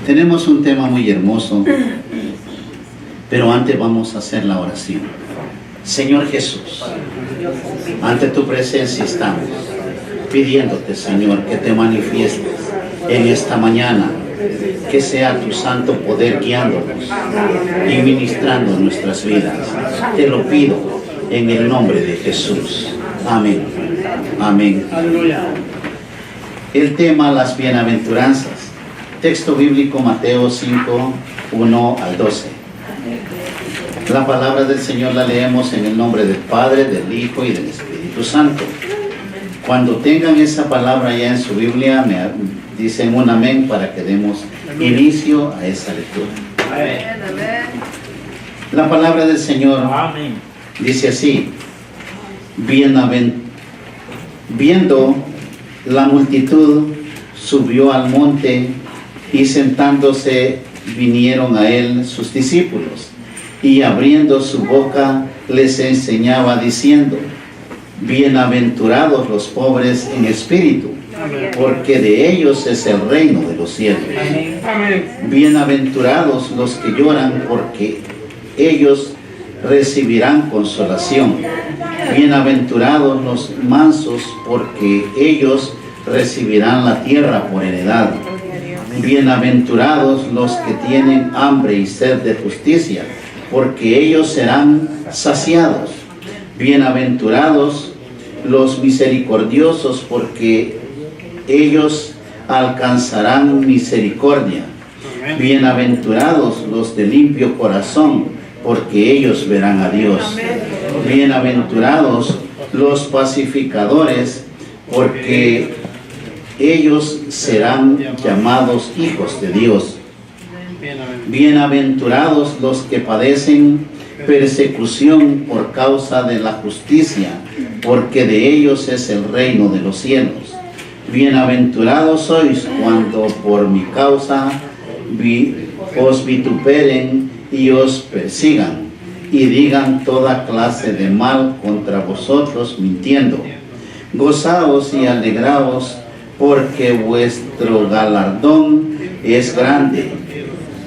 Tenemos un tema muy hermoso, pero antes vamos a hacer la oración. Señor Jesús, ante tu presencia estamos pidiéndote, Señor, que te manifiestes en esta mañana, que sea tu santo poder guiándonos y ministrando nuestras vidas. Te lo pido en el nombre de Jesús. Amén. Amén. El tema, las bienaventuranzas. Texto bíblico, Mateo 5, 1 al 12. La palabra del Señor la leemos en el nombre del Padre, del Hijo y del Espíritu Santo. Cuando tengan esa palabra ya en su Biblia, me dicen un amén para que demos inicio a esa lectura. La palabra del Señor dice así: viendo la multitud, subió al monte y sentándose vinieron a él sus discípulos, y abriendo su boca les enseñaba diciendo: bienaventurados los pobres en espíritu, porque de ellos es el reino de los cielos. Bienaventurados los que lloran, porque ellos recibirán consolación. Bienaventurados los mansos, porque ellos recibirán la tierra por heredad. Bienaventurados los que tienen hambre y sed de justicia, porque ellos serán saciados. Bienaventurados los misericordiosos, porque ellos alcanzarán misericordia. Bienaventurados los de limpio corazón, porque ellos verán a Dios. Bienaventurados los pacificadores, porque ellos serán llamados hijos de Dios. Bienaventurados los que padecen persecución por causa de la justicia, porque de ellos es el reino de los cielos. Bienaventurados sois cuando por mi causa os vituperen y os persigan, y digan toda clase de mal contra vosotros mintiendo. Gozaos y alegraos, porque vuestro galardón es grande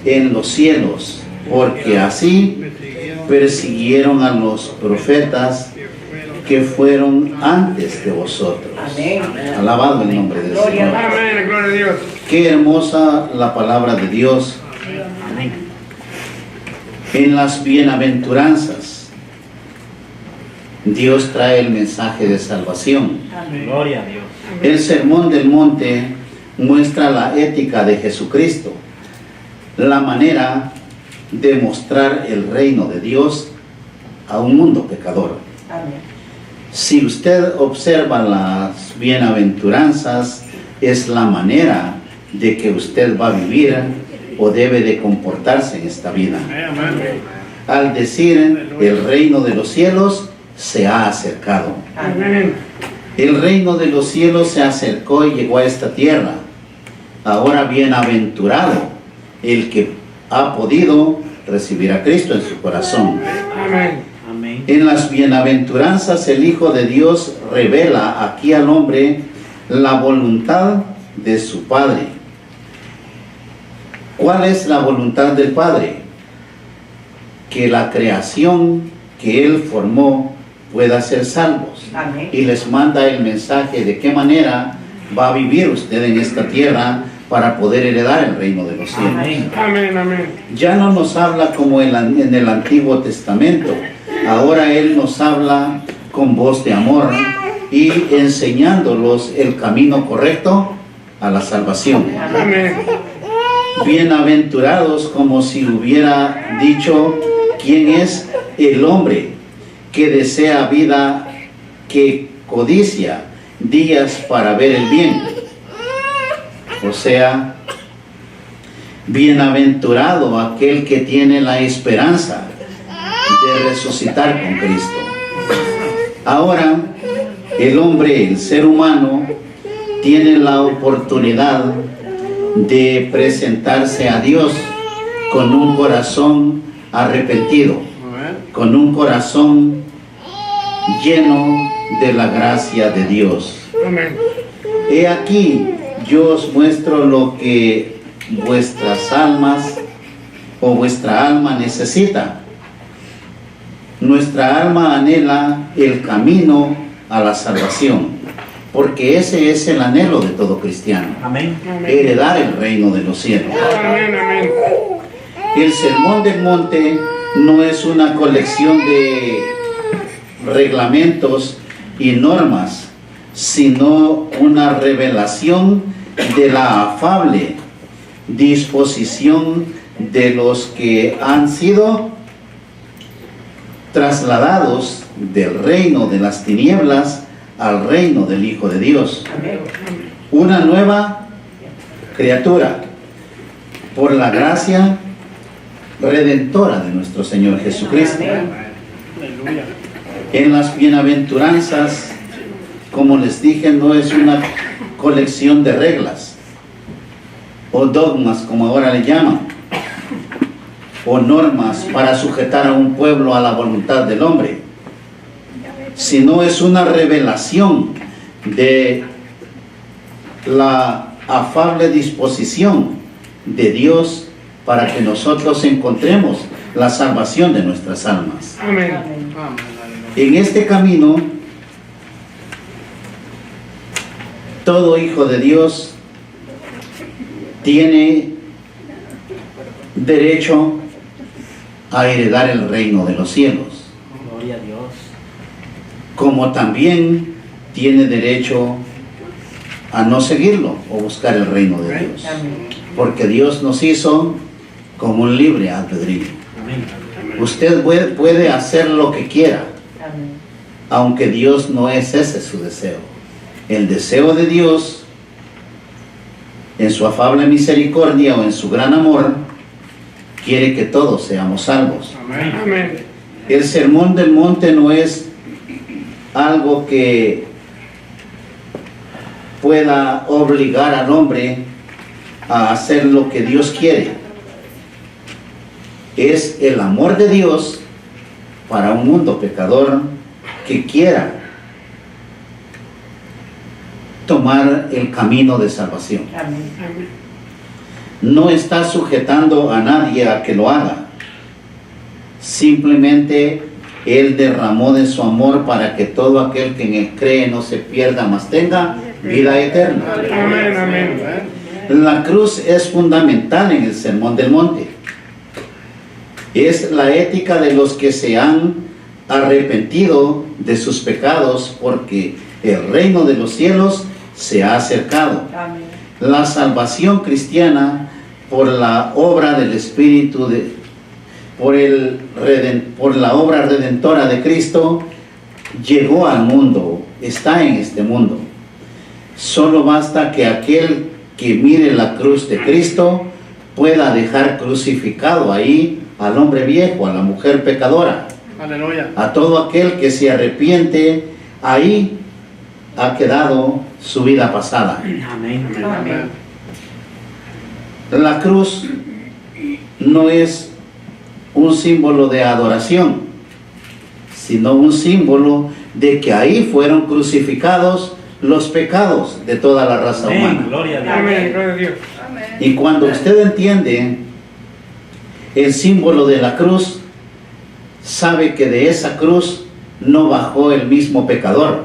en los cielos, porque así persiguieron a los profetas que fueron antes de vosotros. Amén. Alabado el nombre del Señor. Amén. Gloria a Dios. Qué hermosa la palabra de Dios. Amén. En las bienaventuranzas, Dios trae el mensaje de salvación. Amén. Gloria a Dios. El Sermón del Monte muestra la ética de Jesucristo, la manera de mostrar el reino de Dios a un mundo pecador. Amén. Si usted observa las bienaventuranzas, es la manera de que usted va a vivir o debe de comportarse en esta vida. Amén. Al decir el reino de los cielos se ha acercado. Amén. El reino de los cielos se acercó y llegó a esta tierra. Ahora bienaventurado el que ha podido recibir a Cristo en su corazón. Amén. Amén. En las bienaventuranzas el Hijo de Dios revela aquí al hombre la voluntad de su Padre. ¿Cuál es la voluntad del Padre? Que la creación que Él formó pueda ser salvos. Amén. Y les manda el mensaje de qué manera va a vivir usted en esta tierra para poder heredar el reino de los cielos. Amén. Amén, amén. Ya no nos habla como en el Antiguo Testamento. Ahora Él nos habla con voz de amor y enseñándolos el camino correcto a la salvación. Amén. Bienaventurados, como si hubiera dicho: ¿quién es el hombre que desea vida, que codicia días para ver el bien? O sea, bienaventurado aquel que tiene la esperanza de resucitar con Cristo. Ahora, el hombre, el ser humano, tiene la oportunidad de presentarse a Dios con un corazón arrepentido, con un corazón lleno de la gracia de Dios. He aquí, yo os muestro lo que vuestras almas o vuestra alma necesita. Nuestra alma anhela el camino a la salvación, porque ese es el anhelo de todo cristiano. Amén. Heredar el reino de los cielos. Amén, amén. El Sermón del Monte no es una colección de reglamentos y normas, sino una revelación de la afable disposición de los que han sido trasladados del reino de las tinieblas al reino del Hijo de Dios. Una nueva criatura por la gracia redentora de nuestro Señor Jesucristo. En las bienaventuranzas, como les dije, no es una colección de reglas o dogmas, como ahora le llaman, o normas para sujetar a un pueblo a la voluntad del hombre, sino es una revelación de la afable disposición de Dios para que nosotros encontremos la salvación de nuestras almas. Amén. En este camino, todo hijo de Dios tiene derecho a heredar el reino de los cielos, Gloria a Dios. como también tiene derecho a no seguirlo o buscar el reino de Dios, porque Dios nos hizo como un libre albedrío. Amén. Usted puede hacer lo que quiera, aunque Dios no es ese su deseo. El deseo de Dios, en su afable misericordia o en su gran amor, quiere que todos seamos salvos. Amén. Amén. El Sermón del Monte no es algo que pueda obligar al hombre a hacer lo que Dios quiere. Es el amor de Dios para un mundo pecador que quiera tomar el camino de salvación. No está sujetando a nadie a que lo haga. Simplemente Él derramó de su amor para que todo aquel que en Él cree no se pierda, mas tenga vida eterna. Amén, amén. La cruz es fundamental en el Sermón del Monte. Es la ética de los que se han arrepentido de sus pecados, porque el reino de los cielos se ha acercado. La salvación cristiana por la obra del Espíritu, por la obra redentora de Cristo, llegó al mundo, está en este mundo. Solo basta que aquel que mire la cruz de Cristo pueda dejar crucificado ahí al hombre viejo, a la mujer pecadora. Aleluya. A todo aquel que se arrepiente, ahí ha quedado su vida pasada. Amén. Amén. La cruz no es un símbolo de adoración, sino un símbolo de que ahí fueron crucificados los pecados de toda la raza Amén. humana. Gloria a Dios. Amén. Gloria a Dios. Y cuando usted entiende el símbolo de la cruz, sabe que de esa cruz no bajó el mismo pecador,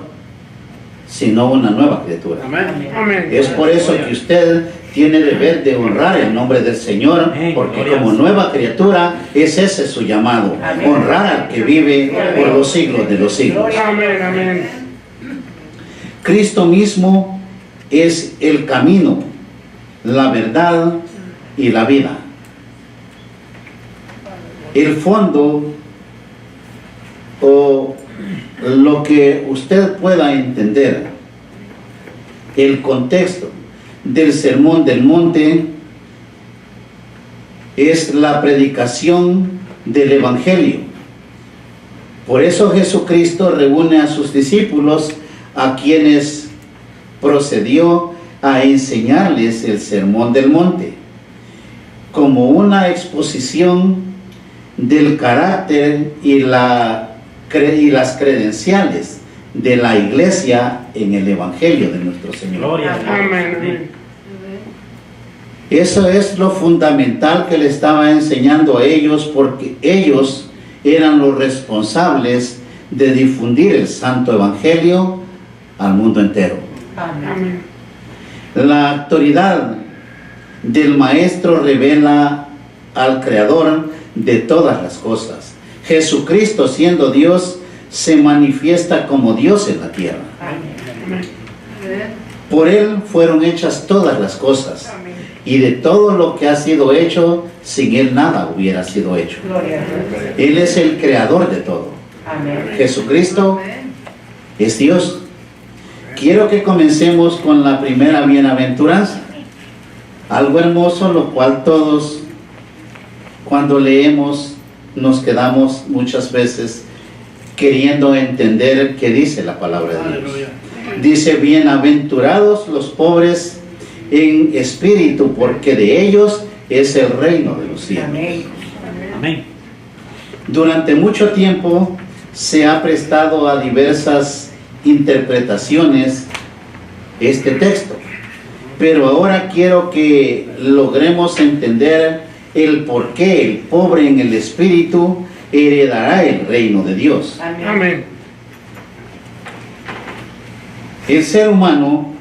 sino una nueva criatura. Amén. Amén. Es por eso que usted tiene deber de honrar el nombre del Señor, porque como nueva criatura es ese su llamado, honrar al que vive por los siglos de los siglos. Amén. Amén. Cristo mismo es el camino, la verdad y la vida. El fondo o lo que usted pueda entender, el contexto del Sermón del Monte es la predicación del Evangelio. Por eso Jesucristo reúne a sus discípulos, a quienes procedió a enseñarles el Sermón del Monte, como una exposición del carácter y las credenciales de la iglesia en el Evangelio de nuestro Señor. Gloria a Dios. Amén. Amén. Eso es lo fundamental que le estaba enseñando a ellos, porque ellos eran los responsables de difundir el Santo Evangelio al mundo entero. Amén. La autoridad del Maestro revela al Creador de todas las cosas. Jesucristo, siendo Dios, se manifiesta como Dios en la tierra. Amén. Por Él fueron hechas todas las cosas, y de todo lo que ha sido hecho, sin Él nada hubiera sido hecho. Él es el creador de todo. Jesucristo es Dios. Quiero que comencemos con la primera bienaventuranza. Algo hermoso, lo cual todos, cuando leemos, nos quedamos muchas veces queriendo entender qué dice la palabra de Dios. Dice: bienaventurados los pobres en espíritu, porque de ellos es el reino de los cielos. Amén. Durante mucho tiempo se ha prestado a diversas interpretaciones este texto, pero ahora quiero que logremos entender el por qué el pobre en el espíritu heredará el reino de Dios. Amén. El ser humano,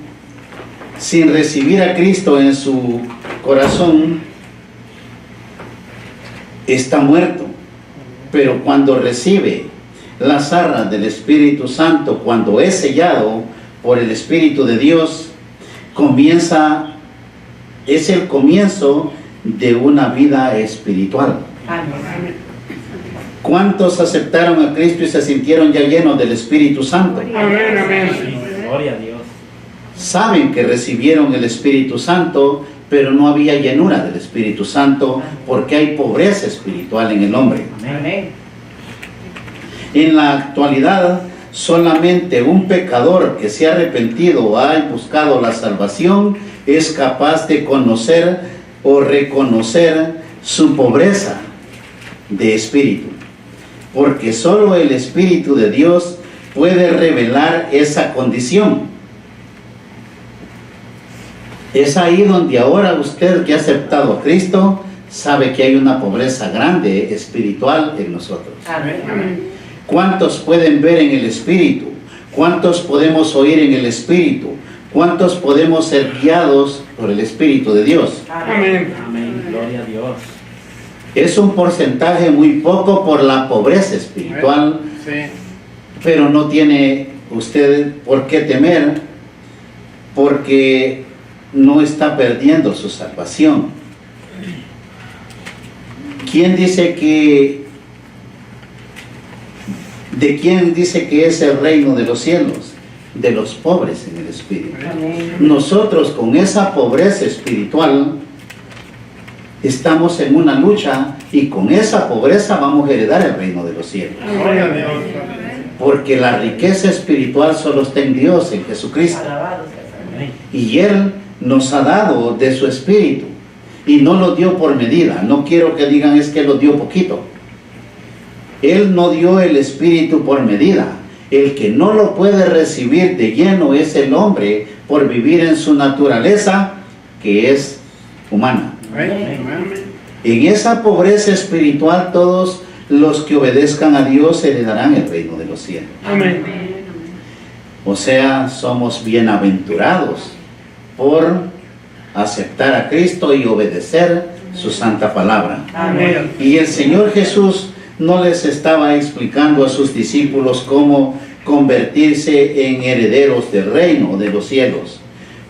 sin recibir a Cristo en su corazón, está muerto. Pero cuando recibe las arras del Espíritu Santo, cuando es sellado por el Espíritu de Dios, es el comienzo de una vida espiritual. ¿Cuántos aceptaron a Cristo y se sintieron ya llenos del Espíritu Santo? Amén. Amén. Gloria a Dios. Saben que recibieron el Espíritu Santo, pero no había llenura del Espíritu Santo, porque hay pobreza espiritual en el hombre. Amén. En la actualidad, solamente un pecador que se ha arrepentido o ha buscado la salvación es capaz de conocer o reconocer su pobreza de espíritu, porque solo el Espíritu de Dios puede revelar esa condición. Es ahí donde ahora usted que ha aceptado a Cristo sabe que hay una pobreza grande espiritual en nosotros. Amén. ¿Cuántos pueden ver en el Espíritu? ¿Cuántos podemos oír en el Espíritu? ¿Cuántos podemos ser guiados por el Espíritu de Dios? Amén. Amén. Gloria a Dios. Es un porcentaje muy poco por la pobreza espiritual, Sí. pero no tiene usted por qué temer, porque no está perdiendo su salvación. ¿Quién dice que ¿De quién dice que es el reino de los cielos? De los pobres en el espíritu. Nosotros con esa pobreza espiritual estamos en una lucha, y con esa pobreza vamos a heredar el reino de los cielos. Gloria a Dios. Porque la riqueza espiritual solo está en Dios, en Jesucristo. Amén. Y Él nos ha dado de su espíritu, y no lo dio por medida. No quiero que digan es que lo dio poquito. Él no dio el espíritu por medida. El que no lo puede recibir de lleno es el hombre, por vivir en su naturaleza, que es humana. Amén. En esa pobreza espiritual, todos los que obedezcan a Dios heredarán el reino de los cielos. Amén. O sea, somos bienaventurados por aceptar a Cristo y obedecer su santa palabra. Amén. Y el Señor Jesús no les estaba explicando a sus discípulos cómo convertirse en herederos del reino de los cielos,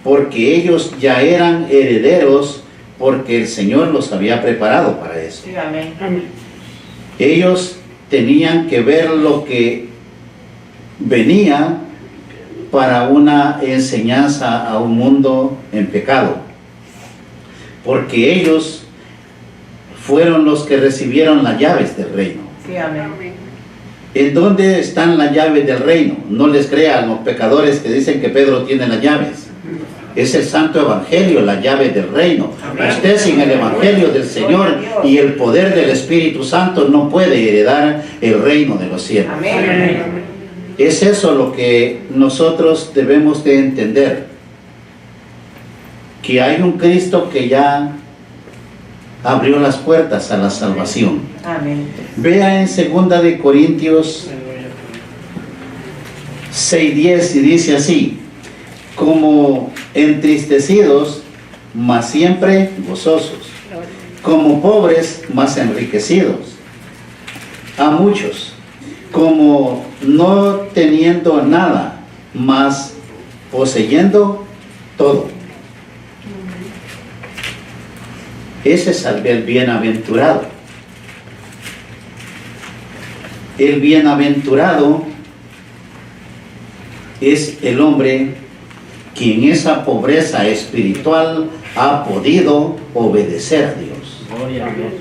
porque ellos ya eran herederos, porque el Señor los había preparado para eso. Amén. Ellos tenían que ver lo que venía para una enseñanza a un mundo en pecado, porque ellos fueron los que recibieron las llaves del reino. ¿En dónde están las llaves del reino? No les crean los pecadores que dicen que Pedro tiene las llaves. Es el Santo Evangelio, la llave del reino. Usted sin el Evangelio del Señor y el poder del Espíritu Santo no puede heredar el reino de los cielos. Es eso lo que nosotros debemos de entender, que hay un Cristo que ya abrió las puertas a la salvación. Amén. Vea en 2 de Corintios 6:10 y dice así: como entristecidos, mas siempre gozosos; como pobres, mas enriquecidos; a muchos, como no teniendo nada, mas poseyendo todo. Ese es el bienaventurado. El bienaventurado es el hombre que en esa pobreza espiritual ha podido obedecer a Dios. Gloria a Dios.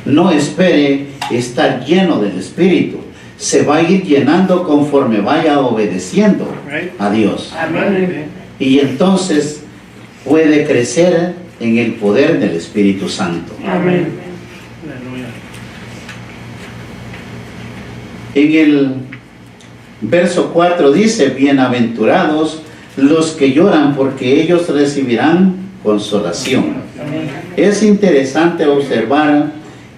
No espere estar lleno del Espíritu. Se va a ir llenando conforme vaya obedeciendo a Dios. Amén. Y entonces puede crecer en el poder del Espíritu Santo. Amén. Aleluya. En el verso 4 dice: bienaventurados los que lloran, porque ellos recibirán consolación. Es interesante observar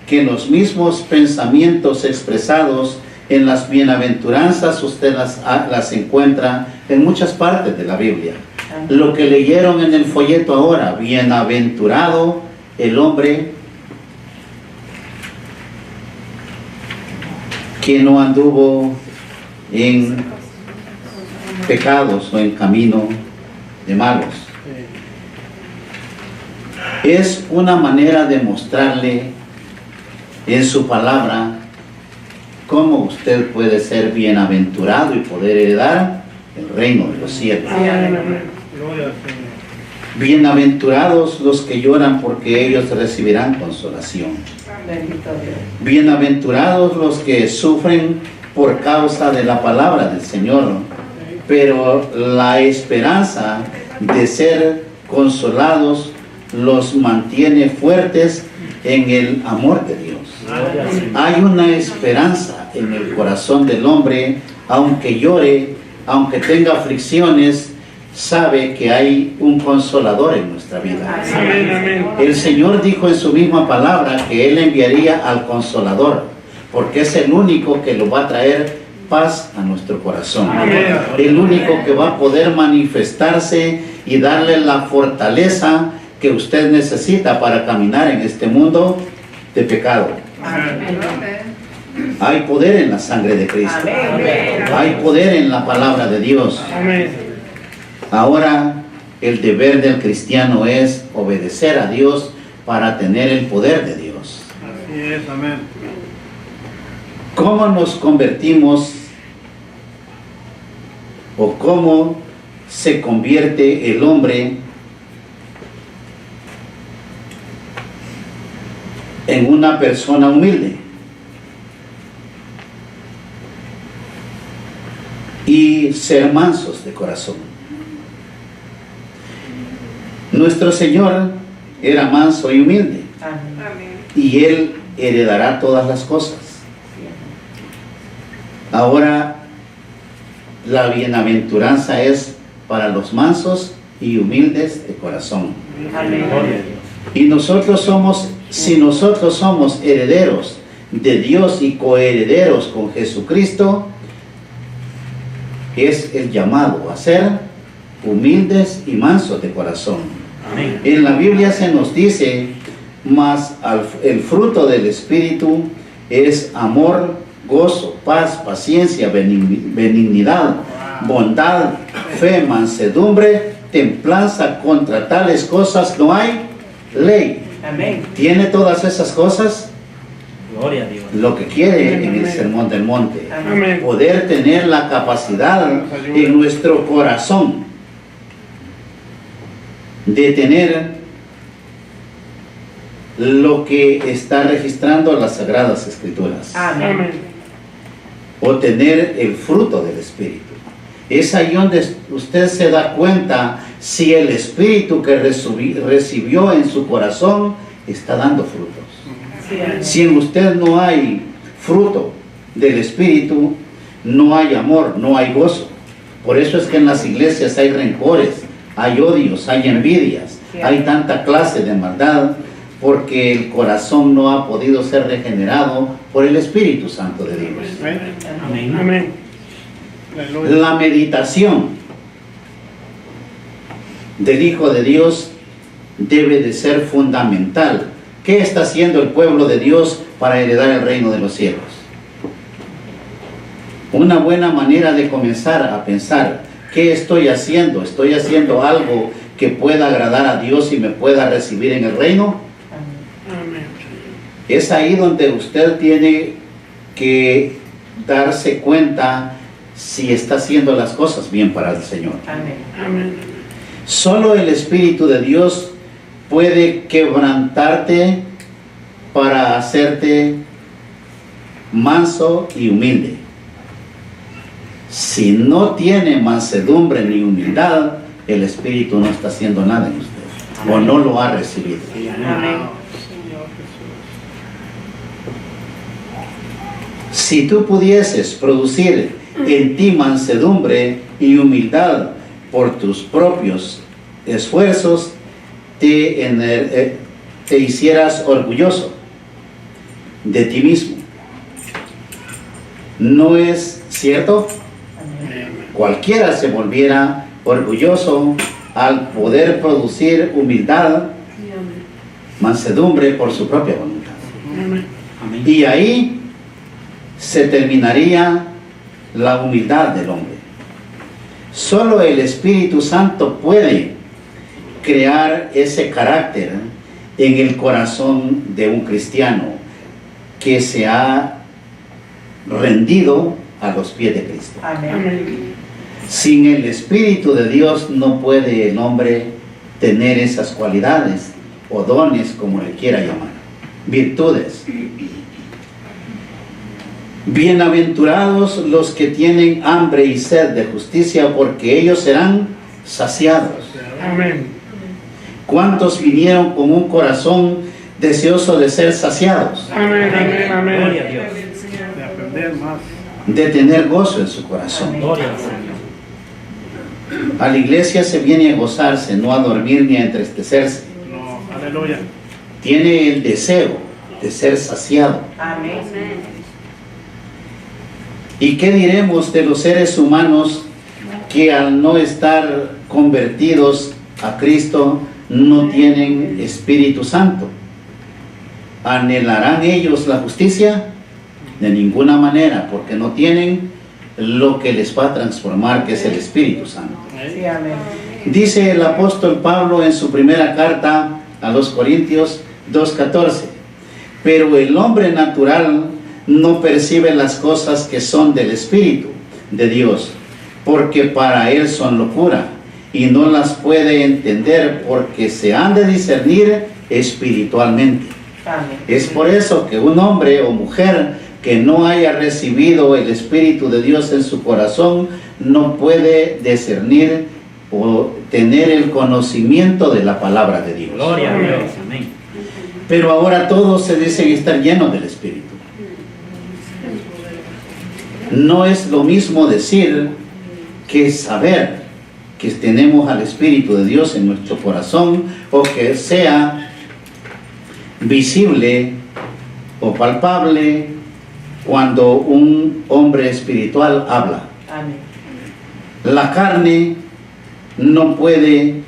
que los mismos pensamientos expresados en las bienaventuranzas usted las encuentra en muchas partes de la Biblia. Lo que leyeron en el folleto ahora: bienaventurado el hombre que no anduvo en pecados o en camino de malos. Es una manera de mostrarle en su palabra cómo usted puede ser bienaventurado y poder heredar el reino de los cielos. Gloria al Señor. Bienaventurados los que lloran, porque ellos recibirán consolación. Bendito Dios. Bienaventurados los que sufren por causa de la palabra del Señor, pero la esperanza de ser consolados los mantiene fuertes en el amor de Dios. Gloria al Señor. Hay una esperanza en el corazón del hombre, aunque llore, aunque tenga aflicciones, sabe que hay un consolador en nuestra vida. Amén, amén. El Señor dijo en su misma palabra que Él enviaría al Consolador, porque es el único que lo va a traer paz a nuestro corazón. Amén. El único que va a poder manifestarse y darle la fortaleza que usted necesita para caminar en este mundo de pecado. Hay poder en la sangre de Cristo. Amén. Hay poder en la palabra de Dios. Amén. Ahora, el deber del cristiano es obedecer a Dios para tener el poder de Dios. Así es, amén. ¿Cómo nos convertimos o cómo se convierte el hombre en una persona humilde? Y ser mansos de corazón. Nuestro Señor era manso y humilde, Amén. y Él heredará todas las cosas. Ahora, la bienaventuranza es para los mansos y humildes de corazón. Amén. Gloria a Dios. Y nosotros somos, si nosotros somos herederos de Dios y coherederos con Jesucristo, es el llamado a ser humildes y mansos de corazón. Amén. En la Biblia se nos dice: mas el fruto del Espíritu es amor, gozo, paz, paciencia, benignidad, bondad, fe, mansedumbre, templanza. Contra tales cosas no hay ley. Amén. ¿Tiene todas esas cosas? Gloria a Dios. Lo que quiere en el Sermón del Monte: Amén. poder tener la capacidad en nuestro corazón de tener lo que está registrando las Sagradas Escrituras, Amén. Amén. o tener el fruto del Espíritu. Es ahí donde usted se da cuenta si el Espíritu que recibió en su corazón está dando frutos. Sí, amén. Si en usted no hay fruto del Espíritu, no hay amor, no hay gozo. Por eso es que en las iglesias hay rencores, hay odios, hay envidias, hay tanta clase de maldad, porque el corazón no ha podido ser regenerado por el Espíritu Santo de Dios. Amén. Amén. Aleluya. La meditación del Hijo de Dios debe de ser fundamental. ¿Qué está haciendo el pueblo de Dios para heredar el reino de los cielos? Una buena manera de comenzar a pensar, ¿qué estoy haciendo? ¿Estoy haciendo algo que pueda agradar a Dios y me pueda recibir en el reino? Amén. Es ahí donde usted tiene que darse cuenta si está haciendo las cosas bien para el Señor. Amén. Solo el Espíritu de Dios puede quebrantarte para hacerte manso y humilde. Si no tiene mansedumbre ni humildad, el Espíritu no está haciendo nada en usted, o no lo ha recibido. Amén. Si tú pudieses producir en ti mansedumbre y humildad por tus propios esfuerzos, te hicieras orgulloso de ti mismo. ¿No es cierto? Cualquiera se volviera orgulloso al poder producir humildad, mansedumbre por su propia voluntad. Amén. Y ahí se terminaría la humildad del hombre. Solo el Espíritu Santo puede crear ese carácter en el corazón de un cristiano que se ha rendido a los pies de Cristo. Amén. Sin el Espíritu de Dios no puede el hombre tener esas cualidades o dones, como le quiera llamar, virtudes. Bienaventurados los que tienen hambre y sed de justicia, porque ellos serán saciados. Amén. ¿Cuántos vinieron con un corazón deseoso de ser saciados? Amén. Amén. Gloria a Amén. Dios. De aprender más. De tener gozo en su corazón. Gloria al Señor. A la iglesia se viene a gozarse, no a dormir ni a entristecerse. No. Aleluya. Tiene el deseo de ser saciado. Amén. ¿Y qué diremos de los seres humanos que al no estar convertidos a Cristo no tienen Espíritu Santo? ¿Anhelarán ellos la justicia? De ninguna manera, porque no tienen lo que les va a transformar, que es el Espíritu Santo. Sí, amén. Dice el apóstol Pablo en su primera carta a los Corintios 2:14, pero el hombre natural no percibe las cosas que son del Espíritu de Dios, porque para él son locura, y no las puede entender porque se han de discernir espiritualmente. Amén. Es por eso que un hombre o mujer que no haya recibido el Espíritu de Dios en su corazón no puede discernir o tener el conocimiento de la palabra de Dios. Gloria a Dios. Amén. Pero ahora todos se dicen estar llenos del Espíritu. No es lo mismo decir que saber que tenemos al Espíritu de Dios en nuestro corazón, o que sea visible o palpable cuando un hombre espiritual habla. Amén. La carne no puede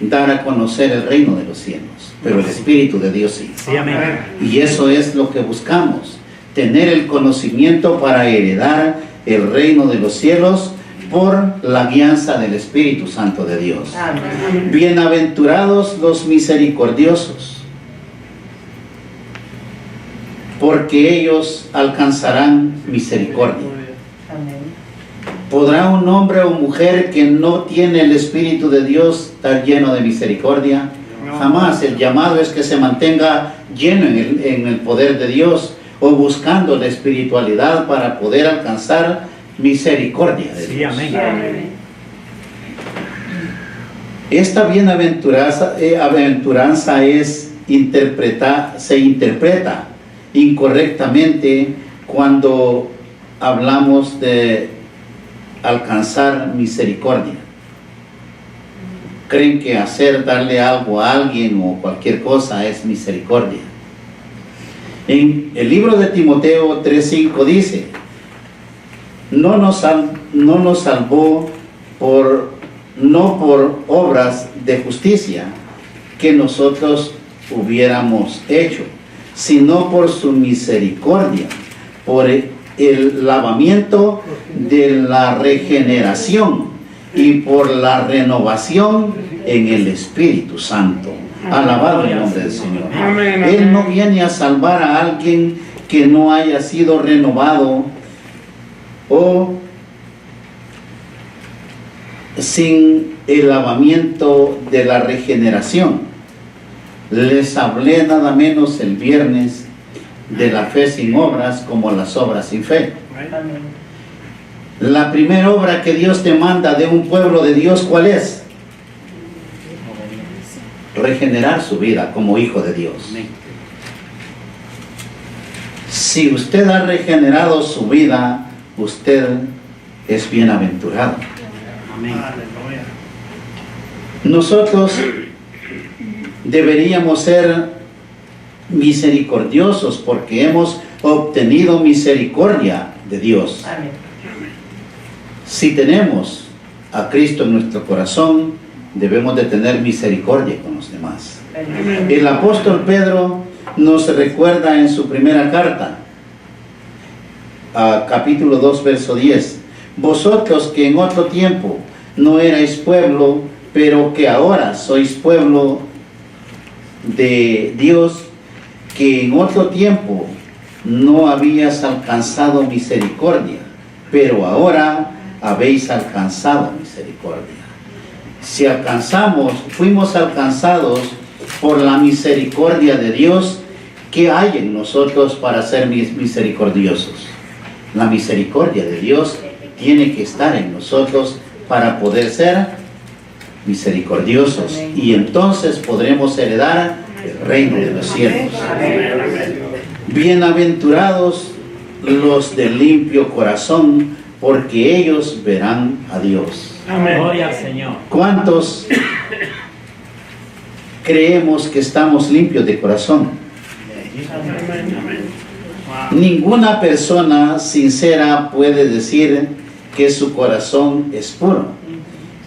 dar a conocer el reino de los cielos, pero el Espíritu de Dios sí. Sí, amén. Y eso es lo que buscamos, tener el conocimiento para heredar el reino de los cielos por la guianza del Espíritu Santo de Dios. Amén. Bienaventurados los misericordiosos, porque ellos alcanzarán misericordia. Amén. ¿Podrá un hombre o mujer que no tiene el Espíritu de Dios estar lleno de misericordia? No. Jamás. El llamado es que se mantenga lleno en el poder de Dios, o buscando la espiritualidad para poder alcanzar misericordia de Sí, Dios. amén. Amén. Esta bienaventuranza se interpreta incorrectamente cuando hablamos de alcanzar misericordia. creen que darle algo a alguien o cualquier cosa es misericordia. En el libro de Timoteo 3:5 dice, no nos salvó no por obras de justicia que nosotros hubiéramos hecho, sino por su misericordia, por el lavamiento de la regeneración y por la renovación en el Espíritu Santo. Alabado el nombre del Señor. Amén, Él amén. no viene a salvar a alguien que no haya sido renovado o sin el lavamiento de la regeneración. Les hablé nada menos el viernes de la fe sin obras como las obras sin fe. Amén. La primera obra que Dios demanda de un pueblo de Dios, ¿cuál es? Regenerar su vida como hijo de Dios. Amén. Si usted ha regenerado su vida, usted es bienaventurado. Amén. Aleluya. Nosotros deberíamos ser misericordiosos porque hemos obtenido misericordia de Dios. Amén. Si tenemos a Cristo en nuestro corazón, debemos de tener misericordia con los demás. Amén. El apóstol Pedro nos recuerda en su primera carta, capítulo 2, verso 10, vosotros que en otro tiempo no erais pueblo, pero que ahora sois pueblo de Dios, que en otro tiempo no habías alcanzado misericordia, pero ahora habéis alcanzado misericordia. Si fuimos alcanzados por la misericordia de Dios, ¿qué hay en nosotros para ser misericordiosos? La misericordia de Dios tiene que estar en nosotros para poder ser misericordiosos, y entonces podremos heredar el reino de los cielos. Bienaventurados los de limpio corazón, porque ellos verán a Dios. Amén. Gloria al Señor. ¿Cuántos creemos que estamos limpios de corazón? Amén. Amén. Wow. Ninguna persona sincera puede decir que su corazón es puro.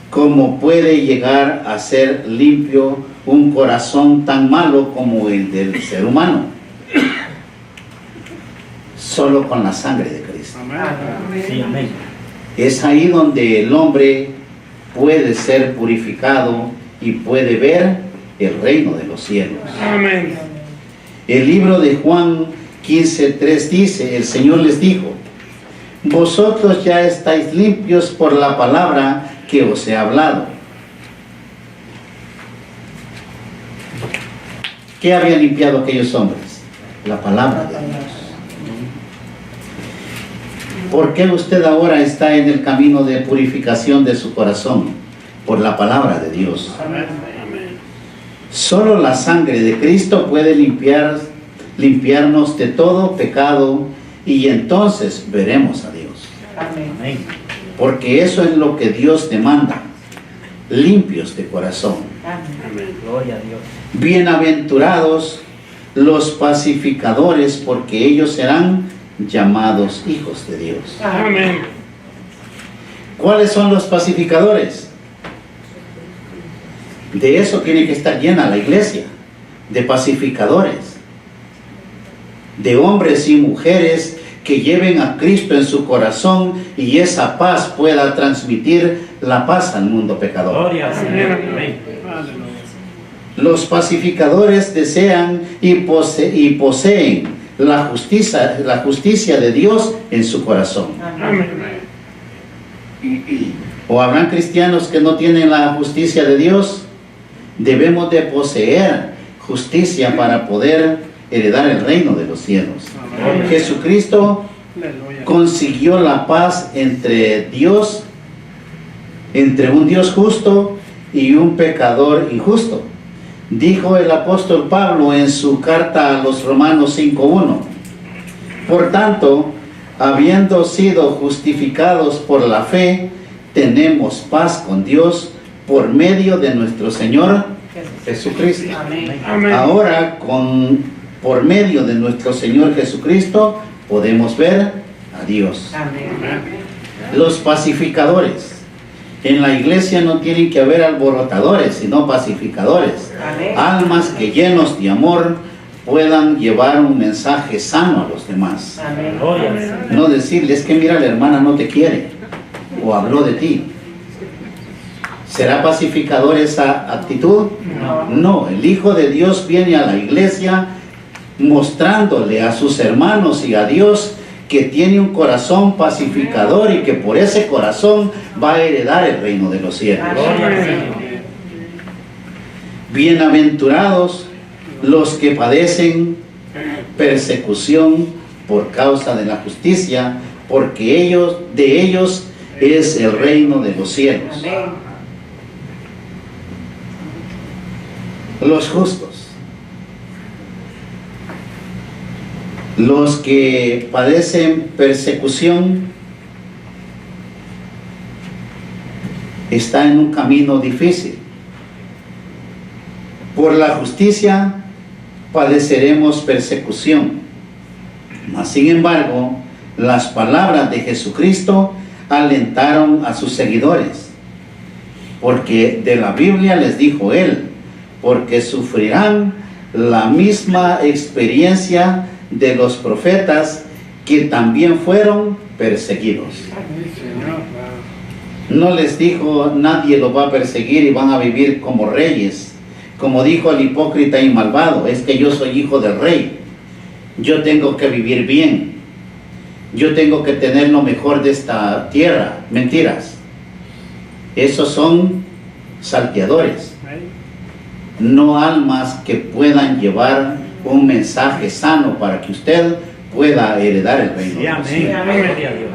¿Cómo puede llegar a ser limpio un corazón tan malo como el del ser humano? Solo con la sangre de Cristo. Amén. Sí, amén. Es ahí donde el hombre puede ser purificado y puede ver el reino de los cielos. Amén. El libro de Juan 15:3 dice, el Señor les dijo, vosotros ya estáis limpios por la palabra que os he hablado. ¿Qué había limpiado aquellos hombres? La palabra de Dios. ¿Por qué usted ahora está en el camino de purificación de su corazón? Por la palabra de Dios. Amén. Amén. Solo la sangre de Cristo puede limpiarnos de todo pecado, y entonces veremos a Dios. Amén. Amén. Porque eso es lo que Dios demanda, limpios de corazón. Amén. Gloria a Dios. Bienaventurados los pacificadores, porque ellos serán llamados hijos de Dios. Amén. ¿Cuáles son los pacificadores? De eso tiene que estar llena la iglesia, de pacificadores, de hombres y mujeres que lleven a Cristo en su corazón y esa paz pueda transmitir la paz al mundo pecador. Gloria al Señor. Amén. Aleluya. Los pacificadores desean y poseen la justicia de Dios en su corazón. Amén. ¿O habrán cristianos que no tienen la justicia de Dios? Debemos de poseer justicia para poder heredar el reino de los cielos. Amén. Jesucristo Aleluya. consiguió la paz entre un Dios justo y un pecador injusto. Dijo el apóstol Pablo en su carta a los Romanos 5:1. Por tanto, habiendo sido justificados por la fe, tenemos paz con Dios por medio de nuestro Señor Jesucristo. Amén. Amén. Ahora, por medio de nuestro Señor Jesucristo, podemos ver a Dios. Amén. Los pacificadores. En la iglesia no tienen que haber alborotadores, sino pacificadores. Amén. Almas que llenos de amor puedan llevar un mensaje sano a los demás. Amén. Gloria al Señor. No decirles que mira, la hermana no te quiere o habló de ti. ¿Será pacificador esa actitud? No, el Hijo de Dios viene a la iglesia mostrándole a sus hermanos y a Dios que tiene un corazón pacificador y que por ese corazón va a heredar el reino de los cielos. Gloria al Señor. Bienaventurados los que padecen persecución por causa de la justicia, porque de ellos es el reino de los cielos. Amén. Los justos, los que padecen persecución, están en un camino difícil. Por la justicia padeceremos persecución. Mas, sin embargo, las palabras de Jesucristo alentaron a sus seguidores, porque de la Biblia les dijo él, porque sufrirán la misma experiencia de los profetas que también fueron perseguidos. No les dijo nadie los va a perseguir y van a vivir como reyes, como dijo el hipócrita y malvado, es que yo soy hijo del rey, yo tengo que vivir bien, yo tengo que tener lo mejor de esta tierra. Mentiras. Esos son salteadores, no almas que puedan llevar un mensaje sano para que usted pueda heredar el reino. Sí, amén. Gloria a Dios.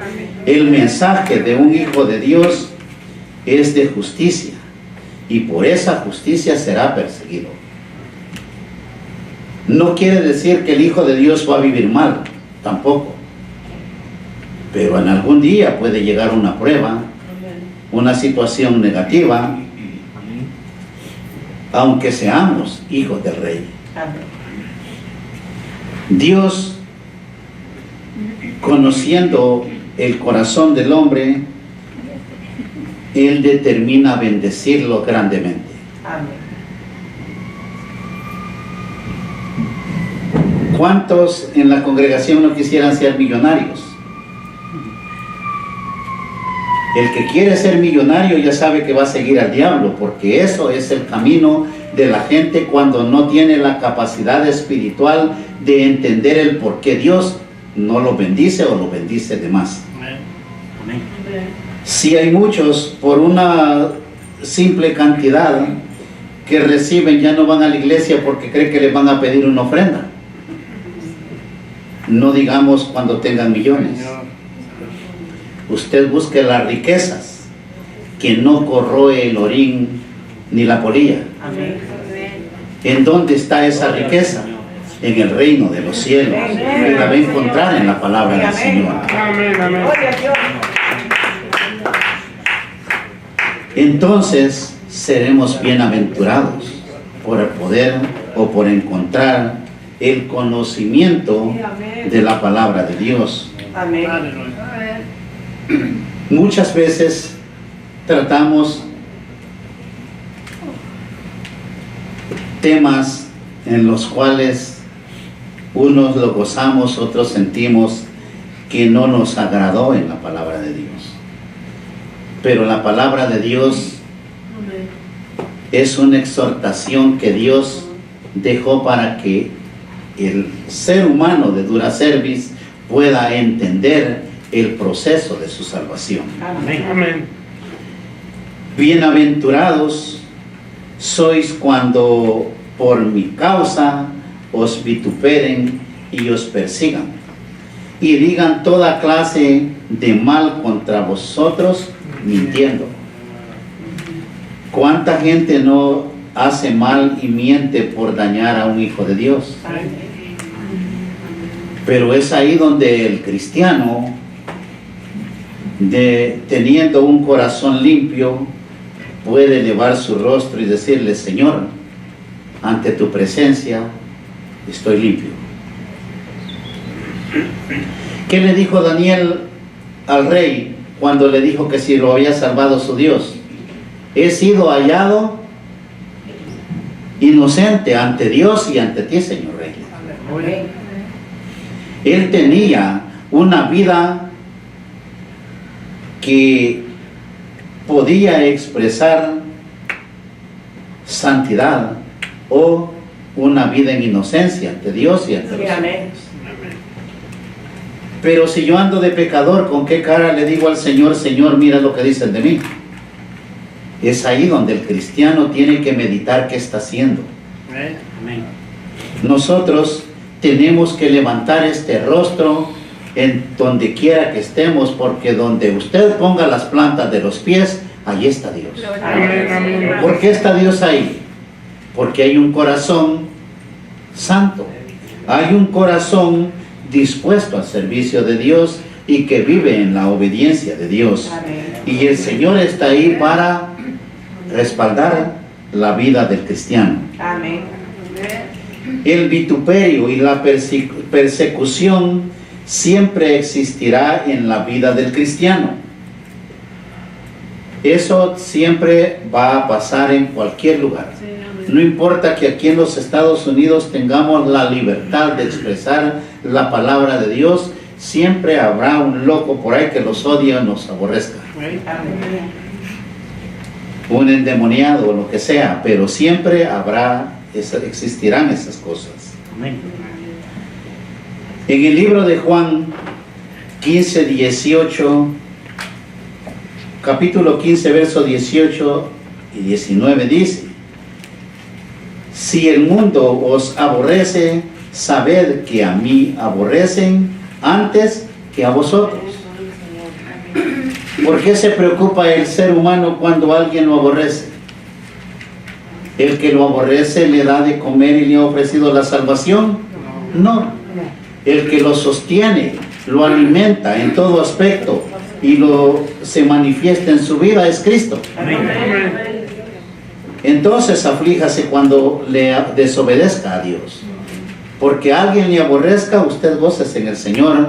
El mensaje de un hijo de Dios es de justicia y por esa justicia será perseguido. No quiere decir que el hijo de Dios va a vivir mal, tampoco. Pero en algún día puede llegar una prueba, una situación negativa, aunque seamos hijos del Rey. Amén. Dios, conociendo el corazón del hombre, Él determina bendecirlo grandemente. Amén. ¿Cuántos en la congregación no quisieran ser millonarios? El que quiere ser millonario ya sabe que va a seguir al diablo, porque eso es el camino de la gente cuando no tiene la capacidad espiritual de entender el por qué Dios no lo bendice o lo bendice de más. Amén. Si hay muchos, por una simple cantidad que reciben, ya no van a la iglesia porque creen que les van a pedir una ofrenda. No digamos cuando tengan millones. Usted busque las riquezas que no corroe el orín ni la polilla. Amén. ¿En dónde está esa riqueza? En el reino de los cielos. Y la va a encontrar en la palabra del Señor. Amén, amén. Gloria a Dios. Entonces seremos bienaventurados por poder o por encontrar el conocimiento de la palabra de Dios. Amén. Muchas veces tratamos temas en los cuales unos lo gozamos, otros sentimos que no nos agradó en la palabra de Dios. Pero la palabra de Dios es una exhortación que Dios dejó para que el ser humano de dura cerviz pueda entender el proceso de su salvación. Amén. Amén. Bienaventurados sois cuando por mi causa os vituperen y os persigan y digan toda clase de mal contra vosotros mintiendo. ¿Cuánta gente no hace mal y miente por dañar a un hijo de Dios? Pero es ahí donde el cristiano, teniendo un corazón limpio, puede elevar su rostro y decirle: Señor, ante tu presencia estoy limpio. ¿Qué le dijo Daniel al rey cuando le dijo que si lo había salvado su Dios? He sido hallado inocente ante Dios y ante ti, Señor rey. Amén. Él tenía una vida que podía expresar santidad o una vida en inocencia ante Dios y ante los Amén. hombres. Pero si yo ando de pecador, ¿con qué cara le digo al Señor: Señor, mira lo que dicen de mí? Es ahí donde el cristiano tiene que meditar qué está haciendo. Amén. Nosotros tenemos que levantar este rostro en donde quiera que estemos, porque donde usted ponga las plantas de los pies, ahí está Dios. Amén. ¿Por qué está Dios ahí? Porque hay un corazón santo, hay un corazón dispuesto al servicio de Dios y que vive en la obediencia de Dios. Amén. Y el Señor está ahí para respaldar la vida del cristiano. Amén. El vituperio y la persecución siempre existirá en la vida del cristiano. Eso siempre va a pasar en cualquier lugar. No importa que aquí en los Estados Unidos tengamos la libertad de expresar la palabra de Dios, siempre habrá un loco por ahí que los odie o nos aborrezca. Amén. Un endemoniado o lo que sea, pero siempre existirán esas cosas. Amén. En el libro de Juan 15, 18, capítulo 15, verso 18 y 19 dice: si el mundo os aborrece, sabed que a mí aborrecen antes que a vosotros. ¿Por qué se preocupa el ser humano cuando alguien lo aborrece? ¿El que lo aborrece le da de comer y le ha ofrecido la salvación? No. El que lo sostiene, lo alimenta en todo aspecto y se manifiesta en su vida es Cristo. Entonces aflíjase cuando le desobedezca a Dios. Porque alguien le aborrezca, usted gócese en el Señor,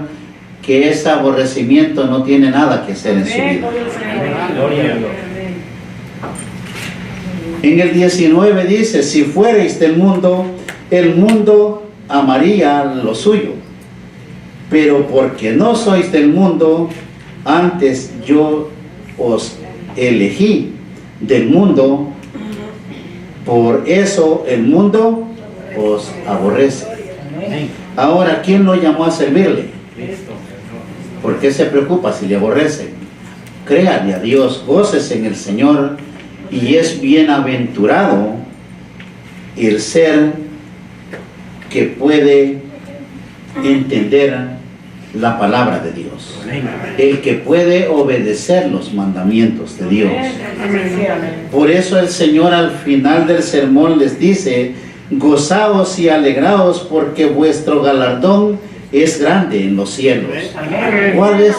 que ese aborrecimiento no tiene nada que hacer en su vida. Gloria a Dios. En el 19 dice: si fuereis del mundo, el mundo amaría lo suyo. Pero porque no sois del mundo, antes yo os elegí del mundo, por eso el mundo os aborrece. Amén. Ahora, ¿quién lo llamó a servirle? Cristo. ¿Por qué se preocupa si le aborrecen? Créale a Dios, gócese en el Señor, y es bienaventurado el ser que puede entender la palabra de Dios, Amén. el que puede obedecer los mandamientos de Dios. Por eso el Señor al final del sermón les dice: gozaos y alegraos, porque vuestro galardón es grande en los cielos. ¿Cuál es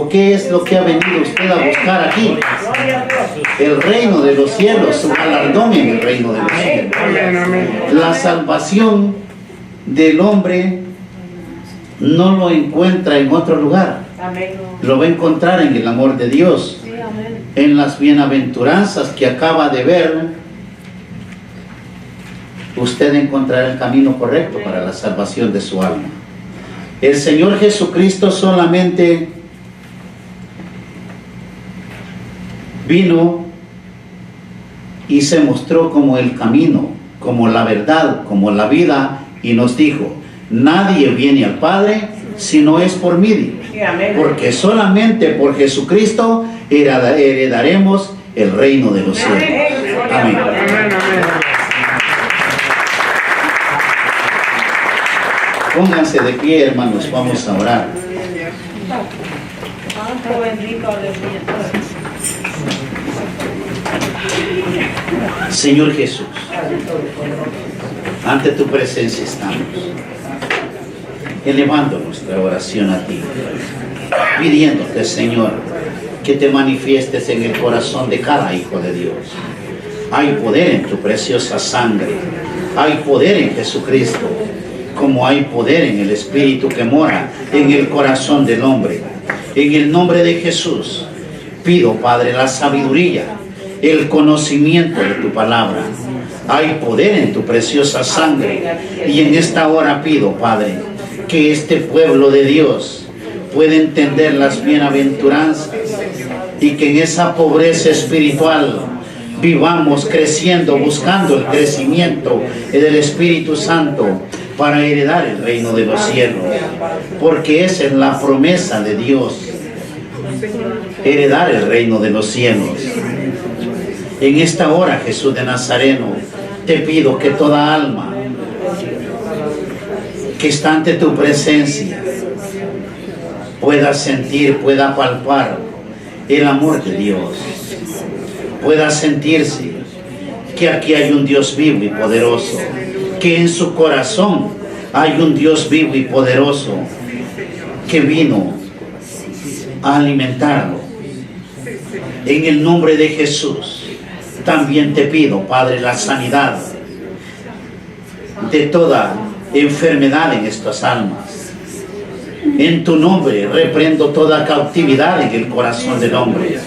qué es lo que ha venido usted a buscar aquí? El reino de los cielos, su galardón en el reino de los cielos. La salvación del hombre no lo encuentra en otro lugar. Lo va a encontrar en el amor de Dios, en las bienaventuranzas que acaba de ver. Usted encontrará el camino correcto para la salvación de su alma. El Señor Jesucristo solamente vino y se mostró como el camino, como la verdad, como la vida, y nos dijo: nadie viene al Padre si no es por mí, porque solamente por Jesucristo heredaremos el reino de los cielos. Amén. Pónganse de pie, hermanos, vamos a orar. Señor Jesús, ante tu presencia estamos, elevando nuestra oración a ti, pidiéndote, Señor, que te manifiestes en el corazón de cada hijo de Dios. Hay poder en tu preciosa sangre. Hay poder en Jesucristo, como hay poder en el Espíritu que mora en el corazón del hombre. En el nombre de Jesús, pido, Padre, la sabiduría, el conocimiento de tu palabra. Hay poder en tu preciosa sangre. Y en esta hora pido, Padre, que este pueblo de Dios pueda entender las bienaventuranzas y que en esa pobreza espiritual vivamos creciendo, buscando el crecimiento del Espíritu Santo para heredar el reino de los cielos. Porque esa es la promesa de Dios, heredar el reino de los cielos. En esta hora, Jesús de Nazareno, te pido que toda alma que está ante tu presencia pueda sentir, pueda palpar el amor de Dios, pueda sentirse que aquí hay un Dios vivo y poderoso, que en su corazón hay un Dios vivo y poderoso que vino a alimentarlo. En el nombre de Jesús, también te pido, Padre, la sanidad de toda enfermedad en estas almas. En tu nombre reprendo toda cautividad en el corazón del hombre.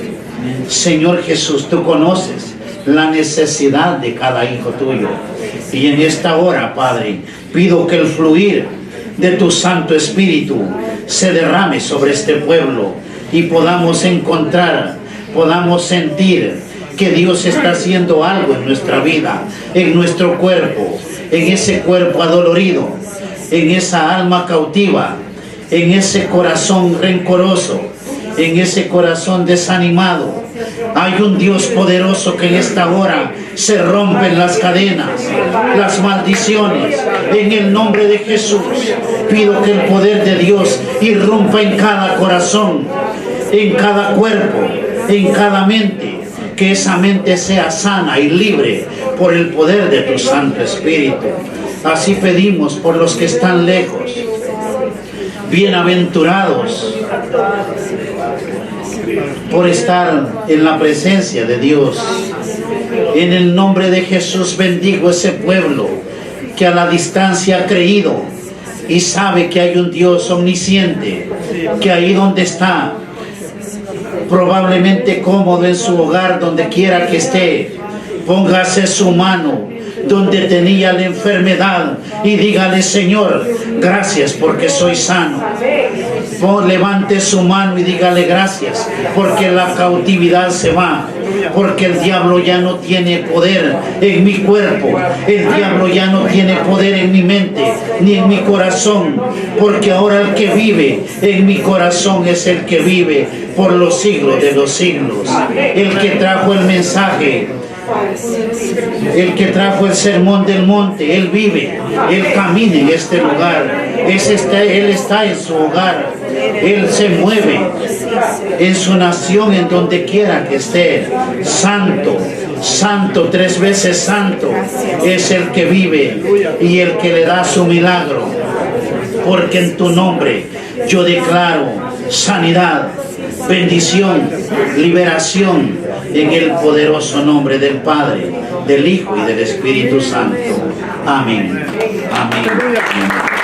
Señor Jesús, tú conoces la necesidad de cada hijo tuyo. Y en esta hora, Padre, pido que el fluir de tu Santo Espíritu se derrame sobre este pueblo y podamos encontrar, podamos sentir que Dios está haciendo algo en nuestra vida, en nuestro cuerpo, en ese cuerpo adolorido, en esa alma cautiva, en ese corazón rencoroso, en ese corazón desanimado. Hay un Dios poderoso que en esta hora se rompen las cadenas, las maldiciones. En el nombre de Jesús, pido que el poder de Dios irrumpa en cada corazón, en cada cuerpo, en cada mente. Que esa mente sea sana y libre por el poder de tu Santo Espíritu. Así pedimos por los que están lejos. Bienaventurados por estar en la presencia de Dios. En el nombre de Jesús bendigo ese pueblo que a la distancia ha creído y sabe que hay un Dios omnisciente, que ahí donde está, probablemente cómodo en su hogar, donde quiera que esté, póngase su mano donde tenía la enfermedad y dígale: Señor, gracias porque soy sano. Levante su mano y dígale: gracias porque la cautividad se va, porque el diablo ya no tiene poder en mi cuerpo, el diablo ya no tiene poder en mi mente ni en mi corazón, porque ahora el que vive en mi corazón es el que vive por los siglos de los siglos. El que trajo el mensaje, el que trajo el sermón del monte, Él vive, Él camina en este lugar, Él está en su hogar, Él se mueve en su nación, en donde quiera que esté. Santo, santo, 3 veces santo es el que vive y el que le da su milagro, porque en tu nombre yo declaro sanidad, bendición, liberación, en el poderoso nombre del Padre, del Hijo y del Espíritu Santo. Amén. Amén.